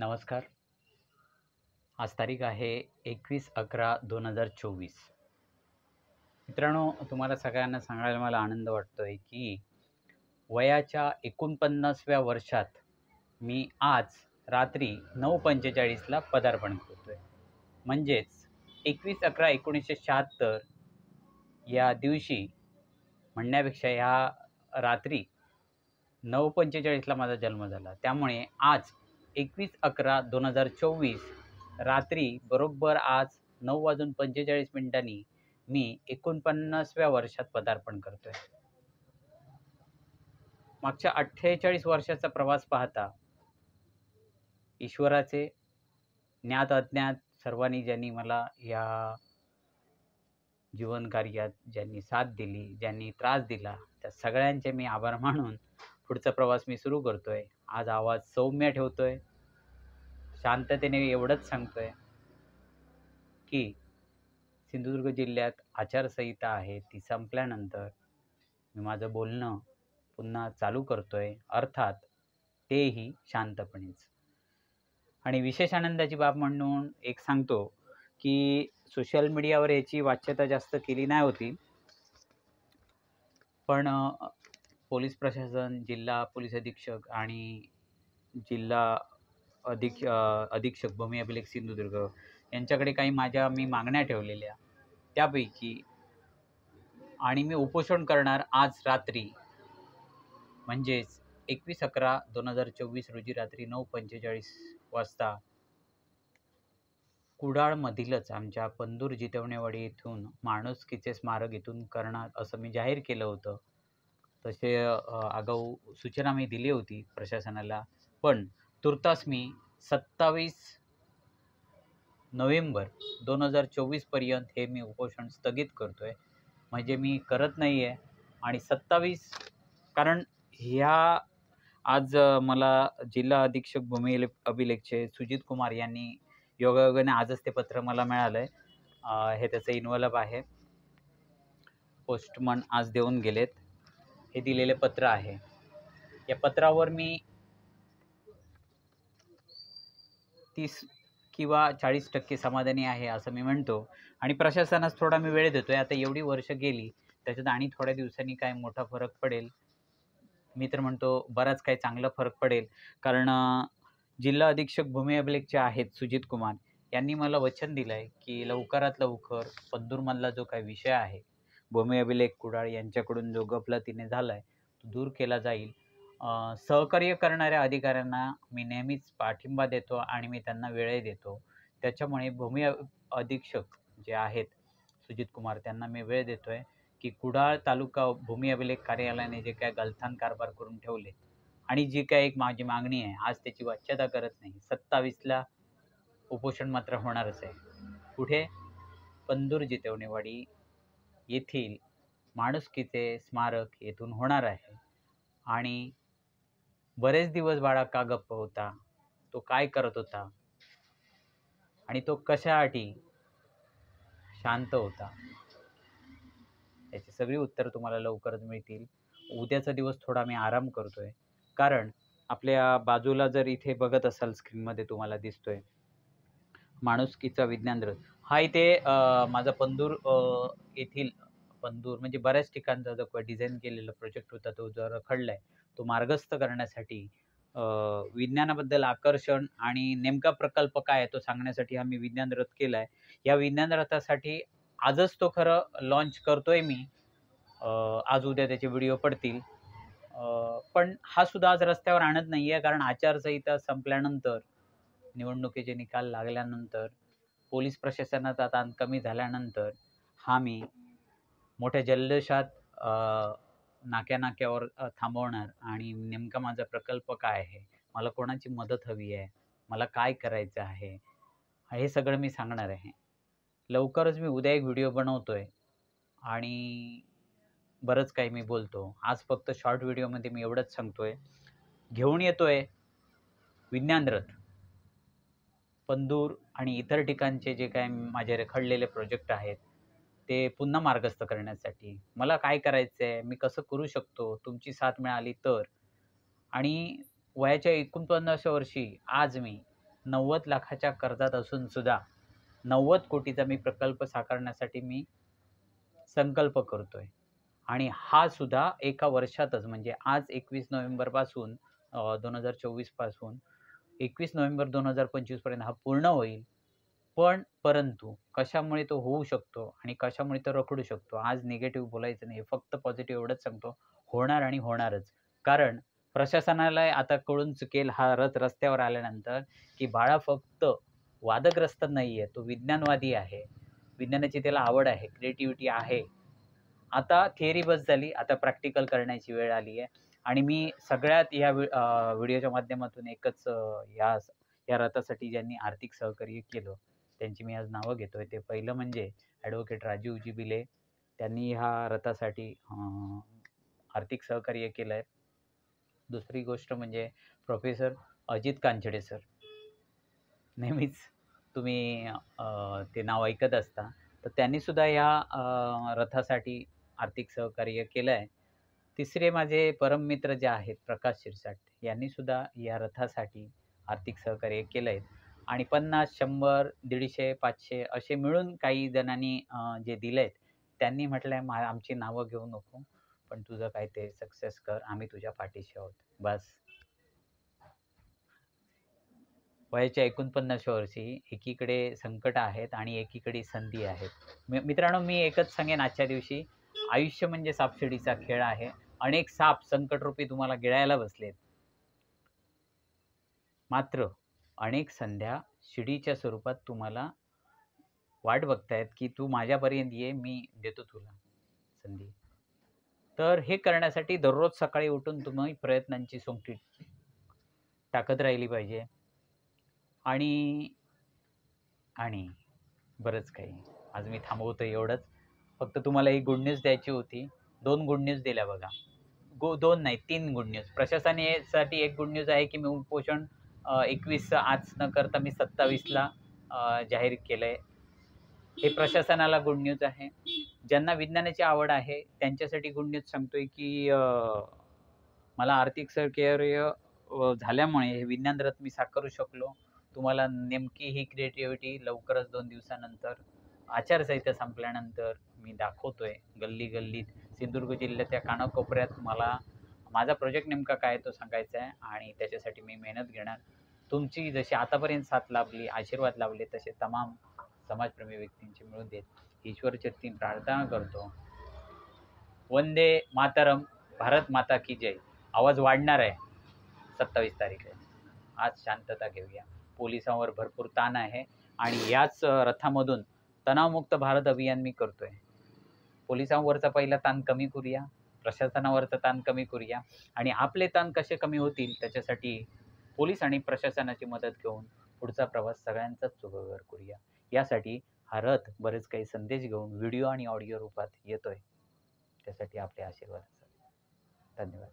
नमस्कार. आज तारीख आहे 21/11/2024. मित्रांनो, तुम्हाला सगळ्यांना सांगायला मला आनंद वाटतोय, की वयाच्या 49व्या वर्षात मी आज रात्री 9:45ला पदार्पण करतोय. म्हणजेच 21/11/1976 या दिवशी म्हणण्यापेक्षा ह्या रात्री 9:45ला माझा जन्म झाला. त्यामुळे आज 21/11/2024 रात्री बरोबर आज 9:45 मी 49व्या वर्षात पदार्पण करतोय. मागच्या 48 वर्षाचा प्रवास पाहता ईश्वराचे ज्ञात अज्ञात सर्वांनी ज्यांनी मला या जीवनकार्यात ज्यांनी साथ दिली, ज्यांनी त्रास दिला, त्या सगळ्यांचे मी आभार मानून पुढचा प्रवास मी सुरू करतोय. आज आवाज सौम्य ठेवतोय. शांततेने एवढंच सांगतोय, की सिंधुदुर्ग जिल्ह्यात आचारसंहिता आहे, ती संपल्यानंतर मी माझं बोलणं पुन्हा चालू करतोय. अर्थात तेही शांतपणेच. आणि विशेष आनंदाची बाब म्हणून एक सांगतो, की सोशल मीडियावर याची वाच्यता जास्त केली नाही होती. पण पोलीस प्रशासन, जिल्हा पोलीस अधीक्षक आणि जिल्हा अधीक्षक भूमी अभिलेख सिंधुदुर्ग यांच्याकडे काही मी मागण्या ठेवलेल्या. त्यापैकी आणि मी उपोषण करणार आज रात्री म्हणजेच 21/11/2024 रोजी रात्री 9:45 वाजता कुडाळमधीलच आमच्या पंदूर जितवणेवाडी येथून माणुसकीचे स्मारक इथून करणार असं मी जाहीर केलं होतं. तसे आगाऊ सूचना मी दिली होती प्रशासनाला. पण तुर्तास मी 27 नोव्हेंबर 2024 पर्यंत हे मी उपोषण स्थगित करतोय. म्हणजे मी करत नाही आहे. आणि 27 कारण आज मला जिल्हा अधीक्षक भूमी अभिलेखचे सुजित कुमार यांनी योगायोगाने आजच ते पत्र मला मिळालं आहे. हे त्याचं इन्व्हॉल्व आहे. पोस्टमन आज देऊन गेलेत. हे दिलेले पत्र आहे. या पत्रावर मी 30 किंवा 40% समाधानी आहे असं मी म्हणतो. आणि प्रशासनास थोडा मी वेळ देतोय. आता एवढी वर्ष गेली, त्याच्यात आणि थोड्या दिवसांनी काय मोठा फरक पडेल. मी तर म्हणतो बराच काही चांगला फरक पडेल. कारण जिल्हा अधीक्षक भूमी अभिलेखचे आहेत सुजित कुमार यांनी मला वचन दिलं आहे, की लवकरात लवकर पंदूरमधला जो काही विषय आहे, भूमी अभिलेख कुडाळ यांच्याकडून जो गफलतीने झाला आहे तो दूर केला जाईल. सहकार्य करणाऱ्या अधिकाऱ्यांना मी नेहमीच पाठिंबा देतो आणि मी त्यांना वेळही देतो. त्याच्यामुळे भूमी अधीक्षक जे आहेत सुजित कुमार त्यांना मी वेळ देतोय, की कुडाळ तालुका भूमी अभिलेख कार्यालयाने जे काय गलथान कारभार करून ठेवले आणि जी काय एक माझी मागणी आहे, आज त्याची वाच्यता करत नाही. 27ला उपोषण मात्र होणारच आहे. कुठे? पंदूर जितवणेवाडी येथील माणुसकीचे स्मारक येथून होणार आहे. आणि बरेच दिवस बाळा का गप्प होता? तो काय करत होता? आणि तो कशासाठी शांत होता? याची सगळी उत्तरं तुम्हाला लवकरच मिळतील. उद्याचा दिवस थोडा मी आराम करतोय. कारण आपल्या बाजूला जर इथे बघत असाल स्क्रीनमध्ये तुम्हाला दिसतोय माणुसकीचा विज्ञान रथ. हा इथे माझा पंदूर येथील पंदूर म्हणजे बऱ्याच ठिकाणचा जो डिझाईन केलेला प्रोजेक्ट होता तो जो रखडलाय, तो मार्गस्थ करण्यासाठी विज्ञानाबद्दल आकर्षण आणि नेमका प्रकल्प काय आहे तो सांगण्यासाठी हा मी विज्ञान रथ केला आहे. या विज्ञान रथासाठी आजच तो खरं लॉन्च करतोय मी. आज उद्या त्याचे व्हिडिओ पडतील. पण हा सुद्धा आज रस्त्यावर आणत नाही आहे, कारण आचारसंहिता संपल्यानंतर, निवडणुकीचे निकाल लागल्यानंतर, पोलीस प्रशासनाचा ताण कमी झाल्यानंतर हा मी मोठ्या जल्लोषात नाक्यावर थांबवणार आणि नेमका माझा प्रकल्प काय आहे, मला कोणाची मदत हवी आहे, मला काय करायचं आहे, हे सगळं मी सांगणार आहे. लवकरच मी उद्या एक व्हिडिओ बनवतोय आणि बरंच काही मी बोलतो. आज फक्त शॉर्ट व्हिडिओमध्ये मी एवढंच सांगतोय, घेऊन येतोय विज्ञान रथ. पंदूर आणि इतर ठिकाणचे जे काही माझे रखडलेले प्रोजेक्ट आहेत ते पुन्हा मार्गस्थ करण्यासाठी मला काय करायचं आहे, मी कसं करू शकतो, तुमची साथ मिळाली तर. आणि वयाच्या 49व्या वर्षी आज मी 90 लाखाच्या कर्जात असून सुद्धा 90 कोटीचा मी प्रकल्प साकारण्यासाठी मी संकल्प करतोय. आणि हा सुद्धा एका वर्षातच, म्हणजे आज 21 नोव्हेंबरपासून 2024 पासून 21 नोव्हेंबर 2025 पर्यंत हा पूर्ण होईल. परंतु कशामुळे तो होऊ शकतो आणि कशामुळे तो रखडू शकतो, आज निगेटिव्ह बोलायचं नाही, फक्त पॉझिटिव्ह एवढंच सांगतो, होणार आणि होणारच. कारण प्रशासनाला आता कळून चुकेल हा रथ रस्त्यावर आल्यानंतर, की बाळा फक्त वादग्रस्त नाहीये, तो विज्ञानवादी आहे. विज्ञानाची त्याला आवड आहे, क्रिएटिव्हिटी आहे. आता थिअरी बस झाली, आता प्रॅक्टिकल करण्याची वेळ आली आहे. आणि मी सगळ्यात या व्हिडिओच्या माध्यमातून एकच या रथासाठी ज्यांनी आर्थिक सहकार्य केलं, त्यांची मी आज नावं घेतोय. ते पहिलं म्हणजे ॲडव्होकेट राजीवजी बिले, त्यांनी ह्या रथासाठी आर्थिक सहकार्य केलं आहे. दुसरी गोष्ट म्हणजे प्रोफेसर अजित कांचडे सर, नेहमीच तुम्ही ते नाव ऐकत असता. तर त्यांनीसुद्धा या रथासाठी आर्थिक सहकार्य केलं आहे. तिसरे माझे परममित्र जे आहेत प्रकाश शिरसाट, यांनीसुद्धा या रथासाठी आर्थिक सहकार्य केलं आहे. आणि 50, 100, 150, 500 असे मिळून काही जणांनी जे दिले आहेत, त्यांनी म्हटलं आहे, आमची नावं घेऊ नको, पण तुझं काय ते सक्सेस कर, आम्ही तुझ्या पाठीशी आहोत. बस. वयाच्या 49 वर्षी एकीकडे संकट आहेत आणि एकीकडे संधी आहेत. मित्रांनो, मी एकच सांगेन आजच्या दिवशी, आयुष्य म्हणजे सापशिडीचा खेळ आहे. अनेक साप संकटरूपी तुम्हाला गिळायला बसलेत. मात्र अनेक संध्या शिडीच्या स्वरूपात तुम्हाला वाट बघतायत, की तू माझ्यापर्यंत ये, मी देतो तुला संधी. तर हे करण्यासाठी दररोज सकाळी उठून तुम्ही प्रयत्नांची सोंगटी टाकत राहिली पाहिजे. आणि बरंच काही. आज मी थांबवतो एवढंच. फक्त तुम्हाला एक गुड न्यूज द्यायची होती. 2 गुड न्यूज दिल्या बघा. 2 नाही, 3 गुड न्यूज. प्रशासनासाठी एक गुड न्यूज आहे, की मी उपोषण 21 आज न करता मी 27ला जाहीर केलंय. हे प्रशासनाला गुड न्यूज आहे. ज्यांना विज्ञानाची आवड आहे त्यांच्यासाठी गुड न्यूज सांगतोय, की मला आर्थिक सहकार्य झाल्यामुळे हे विज्ञान रथ मी साकारू शकलो. तुम्हाला नेमकी ही क्रिएटिव्हिटी लवकरच 2 दिवसानंतर आचारसंहिता संपल्यानंतर मी दाखवतोय. गल्ली-गल्लीत सिंधुदुर्ग जिल्ह्याच्या कानाकोपऱ्यात मला माझा प्रोजेक्ट नेमका काय तो सांगायचा आहे आणि त्याच्यासाठी मी मेहनत घेणार. तुमची जशी आतापर्यंत साथ लाभली, आशीर्वाद लाभले, तसे तमाम समाजप्रेमी व्यक्तींचे मिळू देत. ईश्वरचरती प्रार्थना करतो. वंदे मातरम, भारत माता की जय. आवाज वाढणार आहे 27 तारीखला. आज शांतता घेऊया. पोलिसांवर भरपूर ताण आहे आणि याच रथामधून तणावमुक्त भारत अभियान मी करतोय. पोलिसांवरचा पहिला ताण कमी करूया, प्रशासनावरचा ताण कमी करूया आणि आपले ताण कसे कमी होतील त्याच्यासाठी पोलीस आणि प्रशासनाची मदत घेऊन पुढचा प्रवास सगळ्यांचाच सुखकर करूया. यासाठी हा रथ बरेच काही संदेश घेऊन व्हिडिओ आणि ऑडिओ रूपात येतोय. त्यासाठी आपले आशीर्वाद असावे. धन्यवाद.